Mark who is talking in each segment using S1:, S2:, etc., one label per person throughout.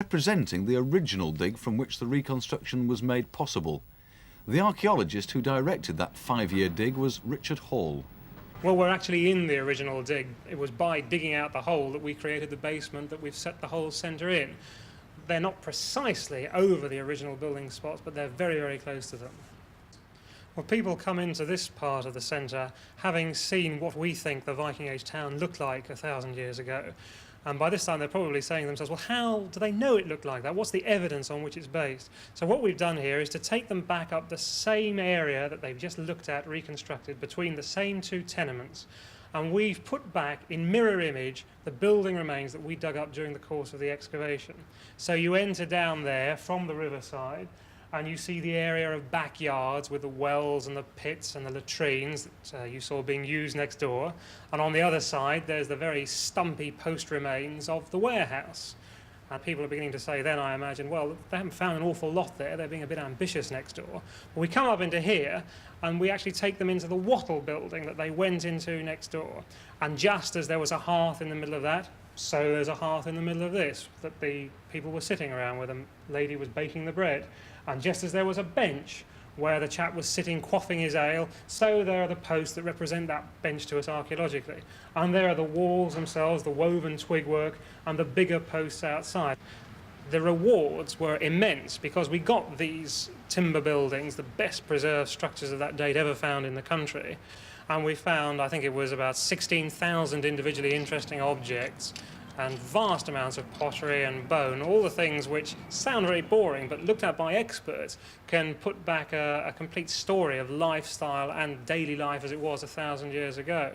S1: representing the original dig from which the reconstruction was made possible. The archaeologist who directed that 5-year dig was Richard Hall.
S2: Well, we're actually in the original dig. It was by digging out the hole that we created the basement that we've set the whole centre in. They're not precisely over the original building spots, but they're very, very close to them. Well, people come into this part of the centre having seen what we think the Viking Age town looked like 1,000 years ago. And by this time they're probably saying to themselves, well, how do they know it looked like that? What's the evidence on which it's based? So what we've done here is to take them back up the same area that they've just looked at, reconstructed, between the same two tenements. And we've put back in mirror image the building remains that we dug up during the course of the excavation. So you enter down there from the riverside, and you see the area of backyards with the wells and the pits and the latrines that you saw being used next door. And on the other side, there's the very stumpy post remains of the warehouse. And people are beginning to say then, I imagine, well, they haven't found an awful lot there. They're being a bit ambitious next door. But we come up into here, and we actually take them into the wattle building that they went into next door. And just as there was a hearth in the middle of that, so there's a hearth in the middle of this that the people were sitting around where the lady was baking the bread. And just as there was a bench where the chap was sitting quaffing his ale, so there are the posts that represent that bench to us archaeologically. And there are the walls themselves, the woven twig work, and the bigger posts outside. The rewards were immense because we got these timber buildings, the best preserved structures of that date ever found in the country. And we found, I think it was about 16,000 individually interesting objects and vast amounts of pottery and bone, all the things which sound very boring but looked at by experts can put back a complete story of lifestyle and daily life as it was 1,000 years ago.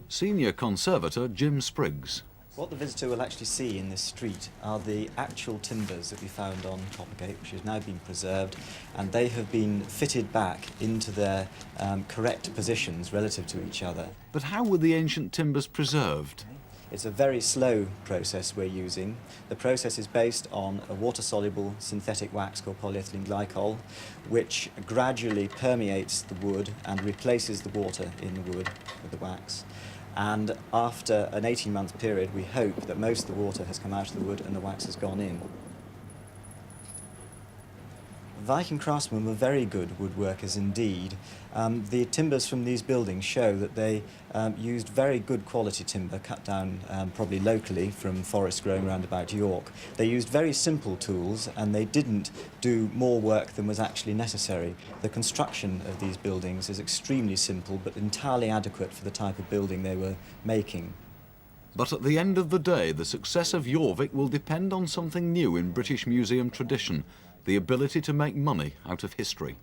S1: Senior conservator Jim Spriggs.
S3: What the visitor will actually see in this street are the actual timbers that we found on Coppergate, which has now been preserved, and they have been fitted back into their correct positions relative to each other.
S1: But how were the ancient timbers preserved?
S3: It's a very slow process we're using. The process is based on a water-soluble synthetic wax called polyethylene glycol, which gradually permeates the wood and replaces the water in the wood with the wax. And after an 18-month period, we hope that most of the water has come out of the wood and the wax has gone in. Viking craftsmen were very good woodworkers indeed. The timbers from these buildings show that they used very good quality timber cut down probably locally from forests growing around about York. They used very simple tools and they didn't do more work than was actually necessary. The construction of these buildings is extremely simple but entirely adequate for the type of building they were making.
S1: But at the end of the day, the success of JORVIK will depend on something new in British museum tradition: the ability to make money out of history.